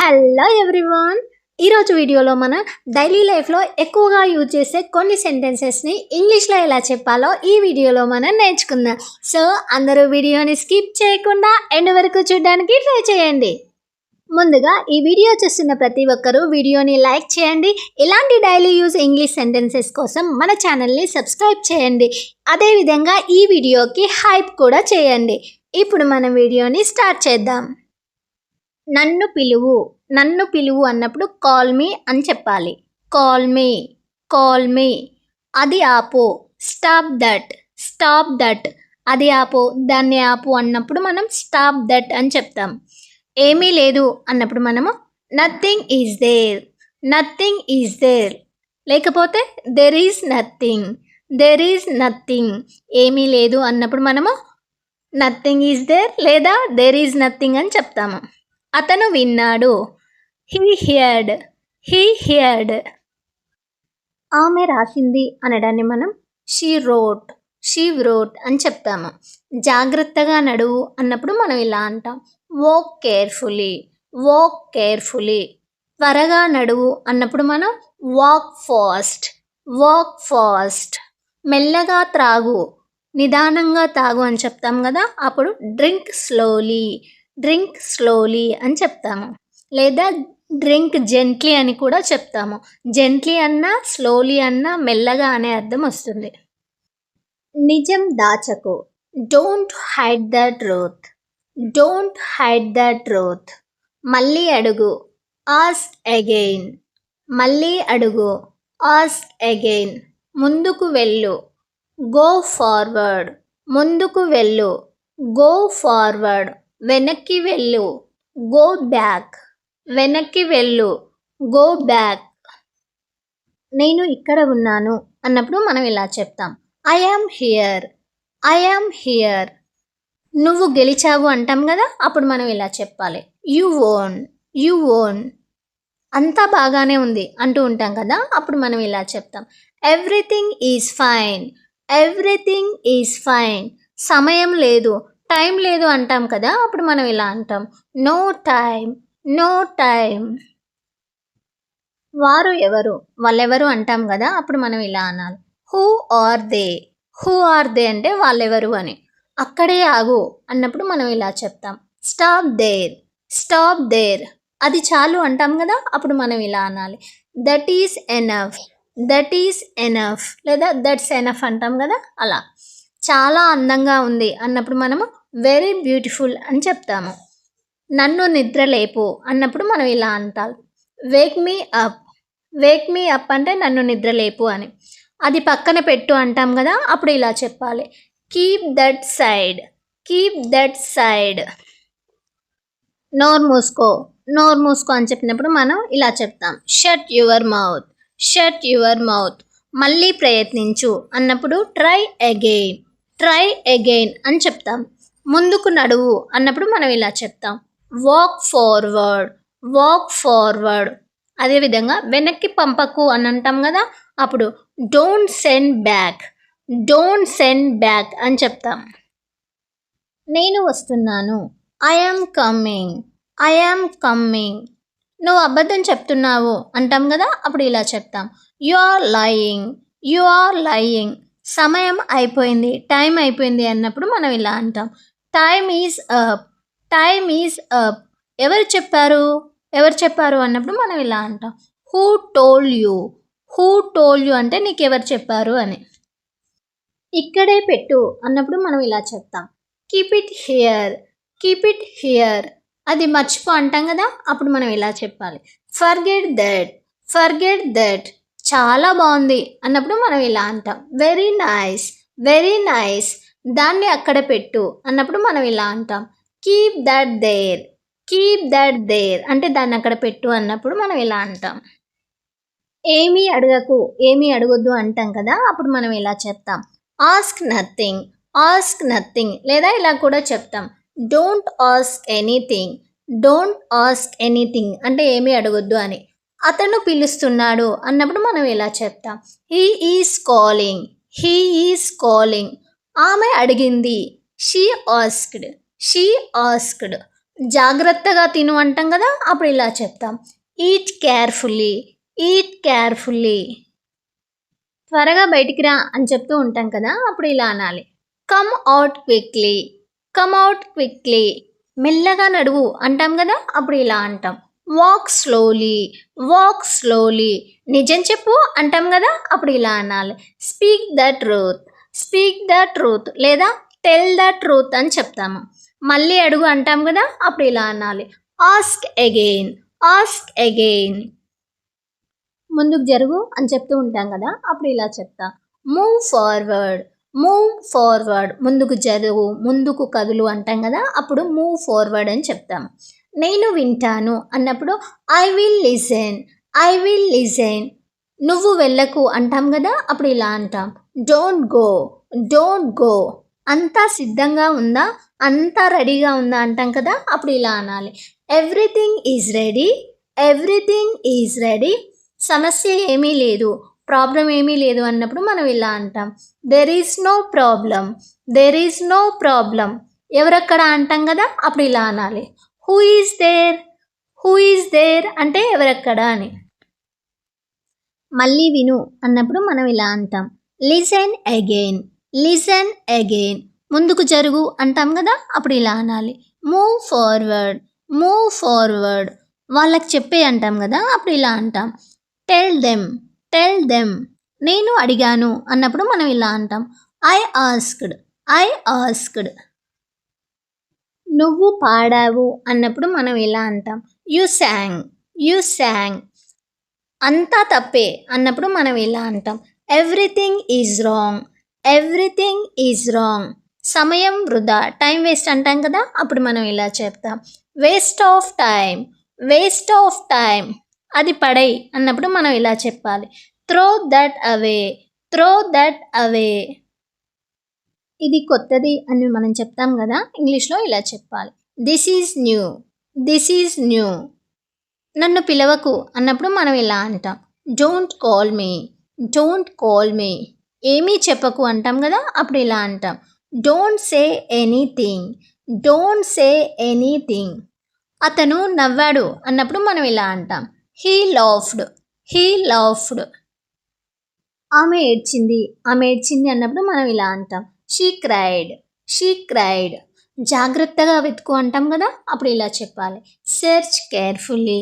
Hello everyone. ఈరోజు వీడియోలో మనం డైలీ లైఫ్లో ఎక్కువగా యూజ్ చేసే కొన్ని సెంటెన్సెస్ని ఇంగ్లీష్లో ఎలా చెప్పాలో ఈ వీడియోలో మనం నేర్చుకుందాం. సో అందరూ వీడియోని స్కిప్ చేయకుండా ఎండ్ వరకు చూడడానికి ట్రై చేయండి. ముందుగా ఈ వీడియో చూస్తున్న ప్రతి ఒక్కరూ వీడియోని లైక్ చేయండి. ఇలాంటి డైలీ యూజ్ ఇంగ్లీష్ సెంటెన్సెస్ కోసం మన ఛానల్ని సబ్స్క్రైబ్ చేయండి. అదేవిధంగా ఈ వీడియోకి హైప్ కూడా చేయండి. ఇప్పుడు మనం వీడియోని స్టార్ట్ చేద్దాం. నన్ను పిలువు అన్నప్పుడు కాల్ మీ అని చెప్పాలి. Call me. అది ఆపు, స్టాప్ దట్. అది ఆపు, దాన్ని ఆపు అన్నప్పుడు మనం స్టాప్ దట్ అని చెప్తాం. ఏమీ లేదు అన్నప్పుడు మనము నథింగ్ ఈజ్ దేర్. లేకపోతే దెర్ ఈజ్ నథింగ్. ఏమీ లేదు అన్నప్పుడు మనము నథింగ్ ఈజ్ దేర్ లేదా దెర్ ఈజ్ నథింగ్ అని చెప్తాము. అతను విన్నాడు, హీ హియర్డ్. ఆమె రాసింది అనడాన్ని మనం షీ రోట్ అని చెప్తాము. జాగ్రత్తగా నడువు అన్నప్పుడు మనం ఇలా అంటాం, వాక్ కేర్ఫుల్లీ. త్వరగా నడువు అన్నప్పుడు మనం వాక్ ఫాస్ట్. మెల్లగా త్రాగు, నిదానంగా తాగు అని చెప్తాం కదా, అప్పుడు డ్రింక్ స్లోలీ అని చెప్తాము. లేదా డ్రింక్ జెంట్లీ అని కూడా చెప్తాము. జెంట్లీ అన్నా స్లోలీ అన్నా మెల్లగా అనే అర్థం వస్తుంది. నిజం దాచకు, డోంట్ హైడ్ ద ట్రూత్. మళ్ళీ అడుగు, ఆస్క్ అగైన్. ముందుకు వెళ్ళు, గో ఫార్వర్డ్. వెనక్కి వెళ్ళు, గో బ్యాక్. నేను ఇక్కడ ఉన్నాను అన్నప్పుడు మనం ఇలా చెప్తాం, ఐ యామ్ హియర్. నువ్వు గెలిచావు అంటాం కదా, అప్పుడు మనం ఇలా చెప్పాలి, యు ఓన్. అంతా బాగానే ఉంది అంటూ ఉంటాం కదా, అప్పుడు మనం ఇలా చెప్తాం, ఎవ్రీథింగ్ ఈజ్ ఫైన్. సమయం లేదు, టైం లేదు అంటాం కదా, అప్పుడు మనం ఇలా అంటాం, నో టైం. వారు ఎవరు, వాళ్ళెవరు అంటాం కదా, అప్పుడు మనం ఇలా అనాలి, హూ ఆర్ దే అంటే వాళ్ళెవరు అని. అక్కడే ఆగు అన్నప్పుడు మనం ఇలా చెప్తాం, స్టాప్ దేర్. అది చాలు అంటాం కదా, అప్పుడు మనం ఇలా అనాలి, దట్ ఈస్ ఎనఫ్ లేదా దట్స్ ఎనఫ్ అంటాం కదా, అలా. చాలా అందంగా ఉంది అన్నప్పుడు మనము వెరీ బ్యూటిఫుల్ అని చెప్తాము. నన్ను నిద్రలేపు అన్నప్పుడు మనం ఇలా అంటాం, వేక్ మీ అప్ అంటే నన్ను నిద్రలేపు అని. అది పక్కన పెట్టు అంటాం కదా, అప్పుడు ఇలా చెప్పాలి, కీప్ దట్ సైడ్. నోరు మూసుకో అని చెప్పినప్పుడు మనం ఇలా చెప్తాం, షట్ యువర్ మౌత్. మళ్ళీ ప్రయత్నించు అన్నప్పుడు ట్రై అగైన్ అని చెప్తాం. ముందుకు నడువు అన్నప్పుడు మనం ఇలా చెప్తాం, వాక్ ఫార్వర్డ్. అదేవిధంగా వెనక్కి పంపకు అని అంటాం కదా, అప్పుడు డోంట్ సెండ్ బ్యాక్ అని చెప్తాం. నేను వస్తున్నాను, ఐ యామ్ కమ్మింగ్. నువ్వు అబద్ధం చెప్తున్నావు అంటాం కదా, అప్పుడు ఇలా చెప్తాం, యు ఆర్ లయింగ్. సమయం అయిపోయింది, టైం అయిపోయింది అన్నప్పుడు మనం ఇలా అంటాం, టైమ్ ఈజ్ అప్. ఎవరు చెప్పారు అన్నప్పుడు మనం ఇలా అంటాం, హూ టోల్డ్ యూ అంటే నీకు ఎవరు చెప్పారు అని. ఇక్కడే పెట్టు అన్నప్పుడు మనం ఇలా చెప్తాం, కీప్ ఇట్ హియర్. అది మర్చిపో అంటాం కదా, అప్పుడు మనం ఇలా చెప్పాలి, ఫర్గెట్ దట్. చాలా బాగుంది అన్నప్పుడు మనం ఇలా అంటాం, వెరీ నైస్. దాన్ని అక్కడ పెట్టు అన్నప్పుడు మనం ఇలా అంటాం, కీప్ దట్ దేర్ అంటే దాన్ని అక్కడ పెట్టు అన్నప్పుడు మనం ఇలా అంటాం. ఏమీ అడగొద్దు అంటాం కదా, అప్పుడు మనం ఇలా చెప్తాం, ఆస్క్ నథింగ్ లేదా ఇలా కూడా చెప్తాం, డోంట్ ఆస్క్ ఎనీథింగ్ అంటే ఏమీ అడగొద్దు అని. అతను పిలుస్తున్నాడు అన్నప్పుడు మనం ఇలా చెప్తాం, హీ ఈజ్ కాలింగ్. ఆమె అడిగింది, షీ ఆస్క్డ్. జాగ్రత్తగా తిను అంటాం కదా, అప్పుడు ఇలా చెప్తాం. Eat carefully, eat carefully. త్వరగా బయటికి రా అని చెప్తూ ఉంటాం కదా, అప్పుడు ఇలా అనాలి. Come out quickly, come out quickly. మెల్లగా నడువు అంటాం కదా, అప్పుడు ఇలా అంటాం. Walk slowly, walk slowly. నిజం చెప్పు అంటాం కదా, అప్పుడు ఇలా అనాలి. Speak the truth, speak the truth లేదా టెల్ ద ట్రూత్ అని చెప్తాము. మళ్ళీ అడుగు అంటాం కదా, అప్పుడు ఇలా అనాలి. Ask again, ask again. ముందుకు జరుగు అని చెప్తూ ఉంటాం కదా, అప్పుడు ఇలా చెప్తా. Move forward, move forward. ముందుకు జరుగు, ముందుకు కదులు అంటాం కదా, అప్పుడు మూవ్ ఫార్వర్డ్ అని చెప్తాం. నేను వింటాను అన్నప్పుడు I will listen, I will listen. నువ్వు వెళ్ళకు అంటాం కదా, అప్పుడు ఇలా అంటాం. Don't go, don't go. అంతా సిద్ధంగా ఉందా, అంతా రెడీగా ఉందా అంటాం కదా, అప్పుడు ఇలా అనాలి. Everything is ready, everything is ready. సమస్య ఏమీ లేదు, ప్రాబ్లం ఏమీ లేదు అన్నప్పుడు మనం ఇలా అంటాం. There is no problem, there is no problem. ఎవరక్కడ అంటాం కదా, అప్పుడు ఇలా అనాలి. Who is there, who is there అంటే ఎవరక్కడ అని. మళ్ళీ విను అన్నప్పుడు మనం ఇలా అంటాం. Listen again, listen again. ముందుకు జరుగు అంటాం కదా, అప్పుడు ఇలా అనాలి. Move forward, move forward. వాళ్ళకి చెప్పే అంటాం కదా, అప్పుడు ఇలా అంటాం. Tell them, tell them. నేను అడిగాను అన్నప్పుడు మనం ఇలా అంటాం. I asked, I asked. నువ్వు పాడావు అన్నప్పుడు మనం ఇలా అంటాం. You sang, you sang. అంతా తప్పే అన్నప్పుడు మనం ఇలా అంటాం. Everything is wrong, everything is wrong. సమయం వృధా, టైం వేస్ట్ అంటాం కదా, అప్పుడు మనం ఇలా చెప్తాం. Waste of time, waste of time. అది పడై అన్నప్పుడు మనం ఇలా చెప్పాలి. Throw that away, throw that away. ఇది కొత్తది అని మనం చెప్తాం కదా, ఇంగ్లీష్లో ఇలా చెప్పాలి. This is new, this is new. నన్ను పిలవకు అన్నప్పుడు మనం ఇలా అంటాం. Don't call me, don't call me. ఏమీ చెప్పకు అంటాం కదా, అప్పుడు ఇలా అంటాం. Don't say anything, don't say anything. అతను నవ్వాడు అన్నప్పుడు మనం ఇలా అంటాం. He laughed, he laughed. ఆమె ఏడ్చింది, ఆమె ఏడ్చింది అన్నప్పుడు మనం ఇలా అంటాం. She cried, she cried. జాగ్రత్తగా వెతుకు అంటాం కదా, అప్పుడు ఇలా చెప్పాలి. Search carefully,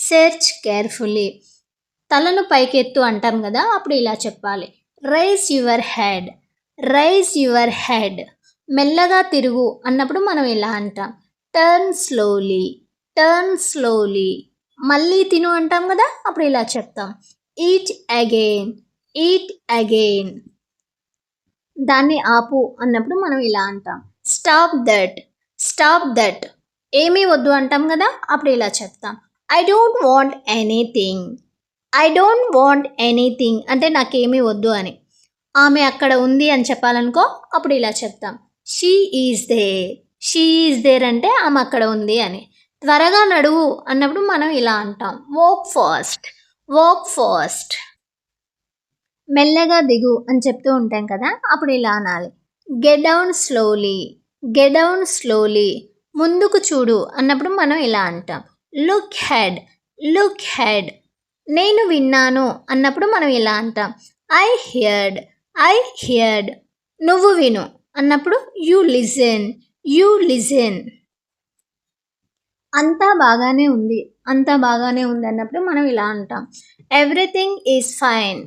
search carefully. తలను పైకెత్తు అంటాం కదా, అప్పుడు ఇలా చెప్పాలి. Rise your head, rise your head. మెల్లగా తిరుగు అన్నప్పుడు మనం ఇలా అంటాం. Turn slowly, turn slowly. మళ్ళీ తిను అంటాం కదా, అప్పుడు ఇలా చెప్తాం. Eat again, eat again. దాన్ని ఆపు అన్నప్పుడు మనం ఇలా అంటాం. Stop that, stop that. ఏమీ వద్దు అంటాం కదా, అప్పుడు ఇలా చెప్తాం. I don't want anything, I don't want anything అంటే నాకేమీ వద్దు అని. ఆమె అక్కడ ఉంది అని చెప్పాలనుకో, అప్పుడు ఇలా చెప్తాం. She is there, she is there అంటే ఆమె అక్కడ ఉంది అని. త్వరగా నడువు అన్నప్పుడు మనం ఇలా అంటాం. Walk fast, walk fast. మెల్లగా దిగు అని చెప్తూ ఉంటాం కదా, అప్పుడు ఇలా అనాలి. Get down slowly, get down slowly. ముందుకు చూడు అన్నప్పుడు మనం ఇలా అంటాం. Look head, look head. నేను విన్నాను అన్నప్పుడు మనం ఇలా అంటాం. I heard, I heard. నువ్వు విను అన్నప్పుడు యూ లిజన్, యూ లిజన్. అంతా బాగానే ఉంది, అంతా బాగానే ఉంది అన్నప్పుడు మనం ఇలా అంటాం. Everything is fine,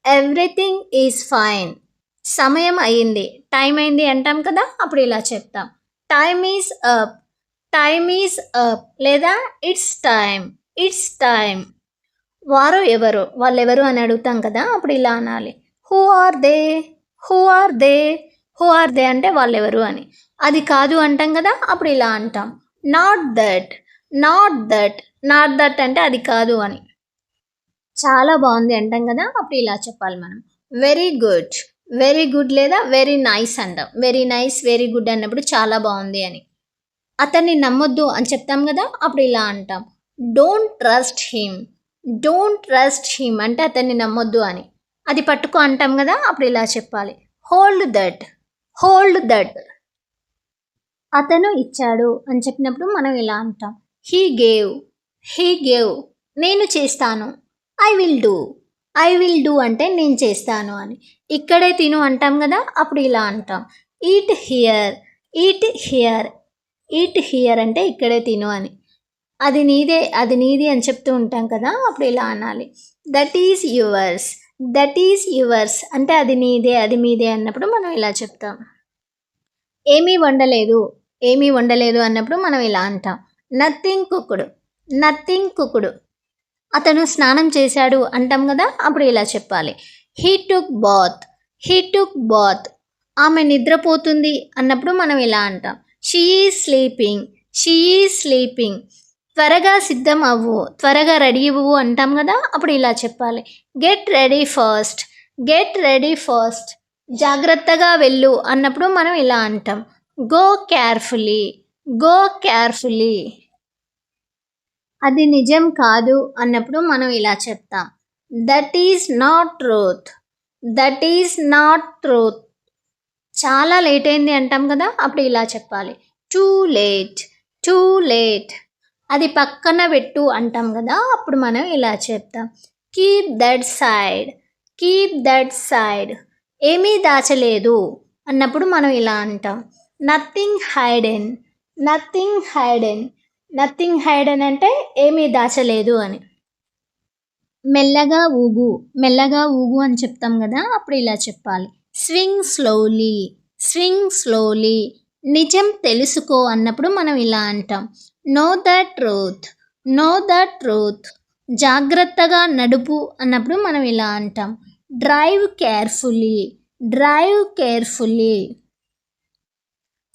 everything is fine. సమయం అయ్యింది, టైం అయింది అంటాం కదా, అప్పుడు ఇలా చెప్తాం. Time is up, time is up లేదా ఇట్స్ టైమ్, ఇట్స్ టైమ్. వారు ఎవరు, వాళ్ళెవరు అని అడుగుతాం కదా, అప్పుడు ఇలా అనాలి. Who are they, who are they. Who are they అంటే వాళ్ళెవరు అని. అది కాదు అంటాం కదా, అప్పుడు ఇలా అంటాం. Not that, not that. Not that అంటే అది కాదు అని. చాలా బాగుంది అంటాం కదా, అప్పుడు ఇలా చెప్పాలి మనం. వెరీ గుడ్, వెరీ గుడ్ లేదా వెరీ నైస్ అంటాం. వెరీ నైస్, వెరీ గుడ్ అన్నప్పుడు చాలా బాగుంది అని. అతన్ని నమ్మొద్దు అని చెప్తాం కదా, అప్పుడు ఇలా అంటాం. Don't trust him, don't trust him అంటే అతన్ని నమ్మొద్దు అని. అది పట్టుకో అంటాం కదా, అప్పుడు ఇలా చెప్పాలి. Hold that, hold that. అతను ఇచ్చాడు అని చెప్పినప్పుడు మనం ఇలా అంటాం. He gave. He gave. నేను చేస్తాను. I will do. I will do అంటే నేను చేస్తాను అని. ఇక్కడే తిను అంటాం కదా, అప్పుడు ఇలా అంటాం. Eat here. Eat here. Eat here అంటే ఇక్కడే తిను అని. అది నీదే, అది నీది అని చెప్తూ ఉంటాం కదా, అప్పుడు ఇలా అనాలి. That is yours. That is yours అంటే అది నీదే, అది మీదే అన్నప్పుడు మనం ఇలా చెప్తాం. ఏమీ వండలేదు. ఏమీ వండలేదు అన్నప్పుడు మనం ఇలా అంటాం. Nothing cooked. Nothing cooked. అతను స్నానం చేశాడు అంటాం కదా, అప్పుడు ఇలా చెప్పాలి. He took bath. He took bath. ఆమె నిద్రపోతుంది అన్నప్పుడు మనం ఇలా అంటాం. She is sleeping. She is sleeping. త్వరగా సిద్ధం అవ్వు. త్వరగా రెడీ అవ్వు అంటాం కదా, అప్పుడు ఇలా చెప్పాలి. Get ready first. Get ready first. జాగ్రత్తగా వెళ్ళు అన్నప్పుడు మనం ఇలా అంటాం. Go carefully. Go carefully. అది నిజం కాదు అన్నప్పుడు మనం ఇలా చెప్తాం. That is not truth. That is not truth. చాలా లేట్ అయింది అంటాం కదా, అప్పుడు ఇలా చెప్పాలి. Too late. Too late. అది పక్కన పెట్టు అంటాం కదా, అప్పుడు మనం ఇలా చెప్తాం. Keep that side. Keep that side. ఏమీ దాచలేదు అన్నప్పుడు మనం ఇలా అంటాం. Nothing Hayden. Nothing Hayden. Nothing Hayden అంటే ఏమీ దాచలేదు అని. మెల్లగా ఊగు. మెల్లగా ఊగు అని చెప్తాం కదా, అప్పుడు ఇలా చెప్పాలి. Swing slowly. Swing slowly. నిజం తెలుసుకో అన్నప్పుడు మనం ఇలా అంటాం. Know the truth. Know the truth. జాగ్రత్తగా నడుపు అన్నప్పుడు మనం ఇలా అంటాం. Drive carefully. Drive carefully.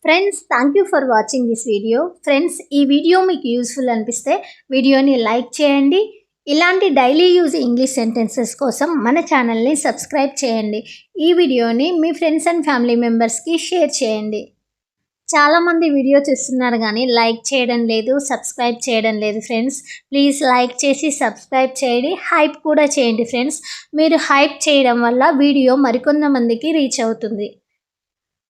Friends, thank you for watching this video. Friends, ఈ వీడియో మీకు యూస్ఫుల్ అనిపిస్తే వీడియోని లైక్ చేయండి. ఇలాంటి డైలీ యూజ్ ఇంగ్లీష్ సెంటెన్సెస్ కోసం మన ఛానల్ని సబ్స్క్రైబ్ చేయండి. ఈ వీడియోని మీ ఫ్రెండ్స్ అండ్ ఫ్యామిలీ మెంబర్స్కి షేర్ చేయండి. చాలామంది వీడియో చూస్తున్నారు కానీ లైక్ చేయడం లేదు, సబ్స్క్రైబ్ చేయడం లేదు. ఫ్రెండ్స్, ప్లీజ్ లైక్ చేసి సబ్స్క్రైబ్ చేయండి. హైప్ కూడా చేయండి ఫ్రెండ్స్. మీరు హైప్ చేయడం వల్ల వీడియో మరికొంతమందికి రీచ్ అవుతుంది.